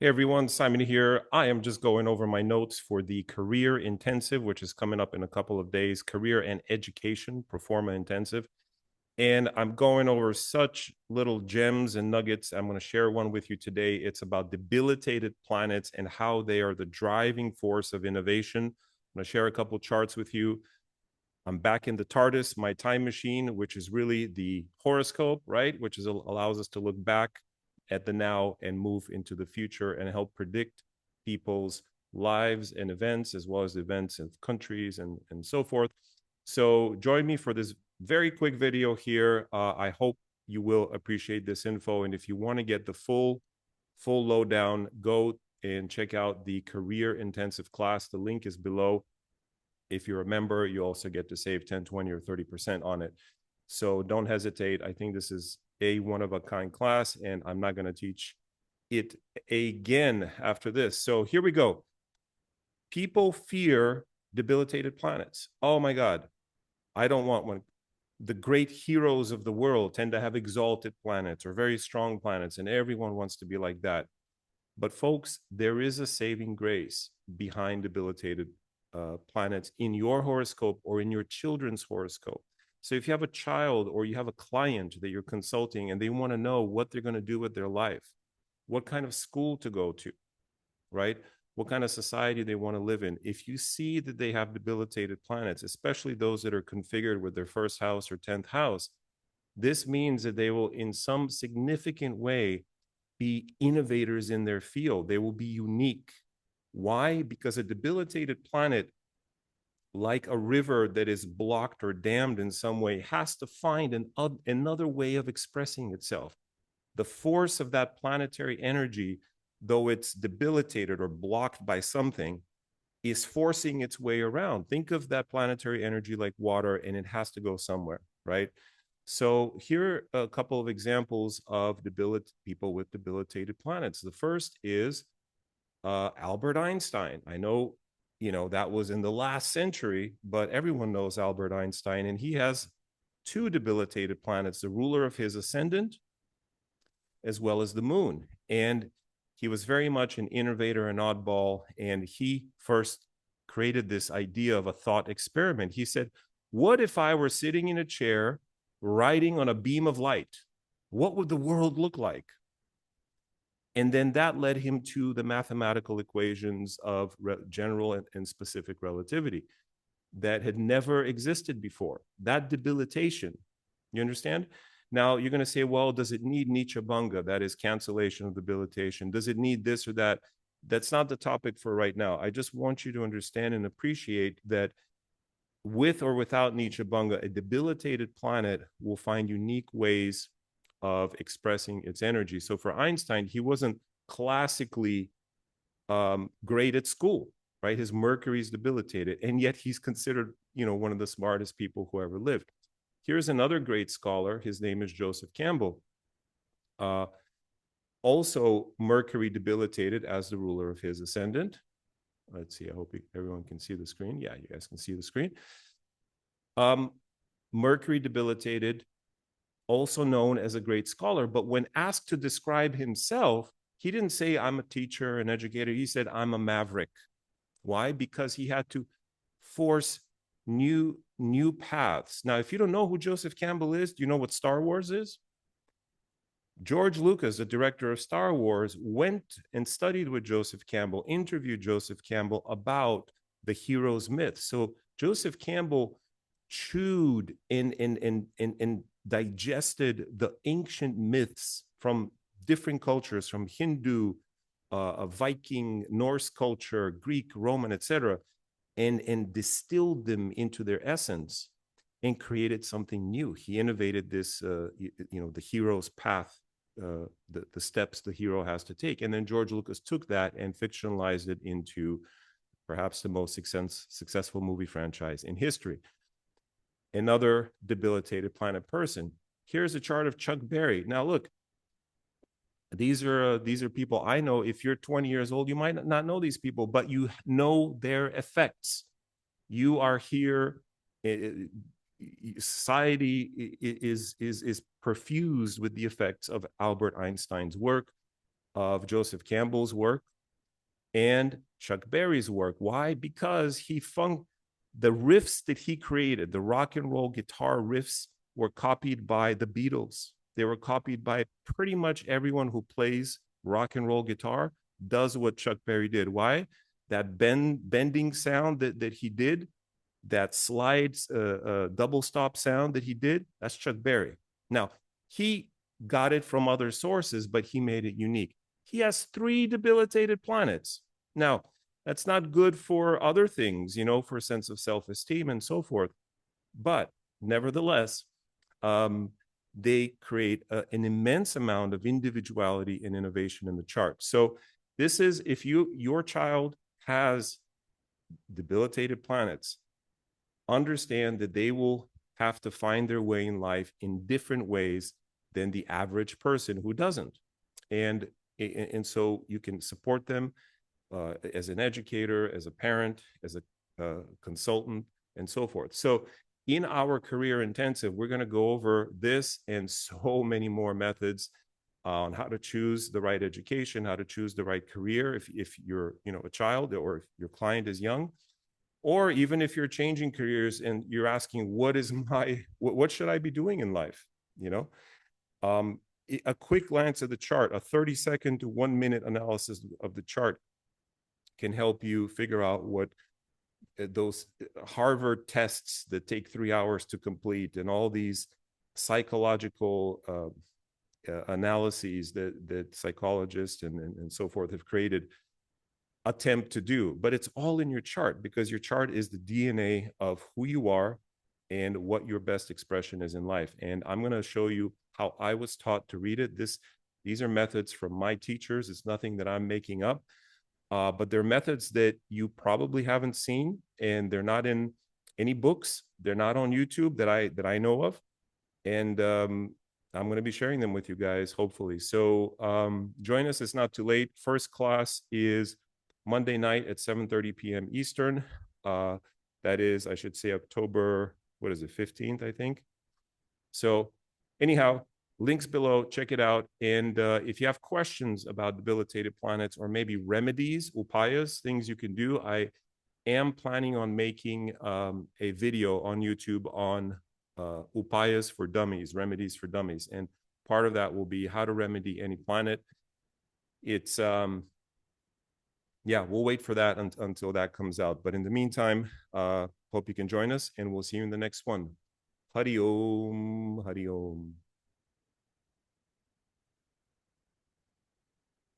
Hey everyone, Simon here. I am just going over my notes for the career intensive, which is coming up in a couple of days, career and education, Performa intensive. And I'm going over such little gems and nuggets. I'm going to share one with you today. It's about debilitated planets and how they are the driving force of innovation. I'm going to share a couple charts with you. I'm back in the TARDIS, my time machine, which is really the horoscope, right? Which is allows us to look back at the now and move into the future and help predict people's lives and events, as well as events of countries and so forth. So join me for this very quick video here. I hope you will appreciate this info. And if you want to get the full lowdown, go and check out the career intensive class. The link is below. If you're a member, you also get to save 10, 20, or 30% on it. So don't hesitate. I think this is a one-of-a-kind class, and I'm not going to teach it again after this. So here we go. People fear debilitated planets. Oh my God, I don't want one. The great heroes of the world tend to have exalted planets or very strong planets, and everyone wants to be like that. But folks, there is a saving grace behind debilitated planets in your horoscope or in your children's horoscope. So if you have a child or you have a client that you're consulting and they want to know what they're going to do with their life, what kind of school to go to, right? What kind of society they want to live in. If you see that they have debilitated planets, especially those that are configured with their first house or 10th house, this means that they will, in some significant way, be innovators in their field. They will be unique. Why? Because a debilitated planet, like a river that is blocked or dammed in some way, has to find another way of expressing itself. The force of that planetary energy, though it's debilitated or blocked by something, is forcing its way around. Think of that planetary energy like water, and it has to go somewhere, right? So here are a couple of examples of people with debilitated planets. The first is Albert Einstein. I know, that was in the last century, but everyone knows Albert Einstein, and he has two debilitated planets, the ruler of his ascendant, as well as the moon. And he was very much an innovator, an oddball, and he first created this idea of a thought experiment. He said, what if I were sitting in a chair riding on a beam of light? What would the world look like? And then that led him to the mathematical equations of general and specific relativity that had never existed before. That debilitation, you understand? Now you're going to say, well, does it need Nietzsche Bunga? That is cancellation of debilitation. Does it need this or that? That's not the topic for right now. I just want you to understand and appreciate that with or without Nietzsche Bunga, a debilitated planet will find unique ways of expressing its energy. So for Einstein, he wasn't classically great at school, right? His Mercury is debilitated, and yet he's considered, one of the smartest people who ever lived. Here's another great scholar. His name is Joseph Campbell. Also Mercury debilitated as the ruler of his ascendant. Let's see. I hope everyone can see the screen. Yeah, you guys can see the screen. Mercury debilitated, also known as a great scholar, but when asked to describe himself, he didn't say, I'm a teacher, an educator. He said, I'm a maverick. Why? Because he had to force new paths. Now, if you don't know who Joseph Campbell is, do you know what Star Wars is? George Lucas, the director of Star Wars, went and studied with Joseph Campbell, interviewed Joseph Campbell about the hero's myth. So Joseph Campbell chewed and digested the ancient myths from different cultures, from Hindu, Viking, Norse culture, Greek, Roman, etc., and distilled them into their essence and created something new. He innovated this, the hero's path, the steps the hero has to take. And then George Lucas took that and fictionalized it into perhaps the most successful movie franchise in history. Another debilitated planet person. Here's a chart of Chuck Berry. Now look, these are people I know. If you're 20 years old, you might not know these people, but you know their effects. You are here. Society is perfused with the effects of Albert Einstein's work. of Joseph Campbell's work and Chuck Berry's work. Why? Because the riffs that he created, the rock and roll guitar riffs, were copied by the Beatles. They were copied by pretty much everyone who plays rock and roll guitar, does what Chuck Berry did. Why? That bending sound that he did, that slides double stop sound that he did, that's Chuck Berry. Now, he got it from other sources, but he made it unique. He has 3 debilitated planets. Now, that's not good for other things, for a sense of self-esteem and so forth. But nevertheless, they create an immense amount of individuality and innovation in the chart. So this is, if your child has debilitated planets, understand that they will have to find their way in life in different ways than the average person who doesn't. And so you can support them as an educator, as a parent, as a consultant, and so forth. So in our career intensive, we're going to go over this and so many more methods on how to choose the right education, how to choose the right career if you're a child, or if your client is young, or even if you're changing careers and you're asking, what should I be doing in life? A quick glance at the chart, a 30-second to 1-minute analysis of the chart can help you figure out what those Harvard tests that take 3 hours to complete and all these psychological analyses that psychologists and so forth have created attempt to do. But it's all in your chart, because your chart is the DNA of who you are and what your best expression is in life. And I'm going to show you how I was taught to read it. These are methods from my teachers. It's nothing that I'm making up. But they're methods that you probably haven't seen, and they're not in any books. They're not on YouTube that I know of. And I'm going to be sharing them with you guys, hopefully. So join us. It's not too late. First class is Monday night at 7:30 p.m. Eastern. That is, I should say, October, 15th, I think. So anyhow, links below, check it out. And if you have questions about debilitated planets, or maybe remedies, upayas, things you can do, I am planning on making a video on YouTube on upayas for dummies, remedies for dummies. And part of that will be how to remedy any planet. It's, yeah, we'll wait for that until that comes out. But in the meantime, hope you can join us, and we'll see you in the next one. Hari Om, Hari Om.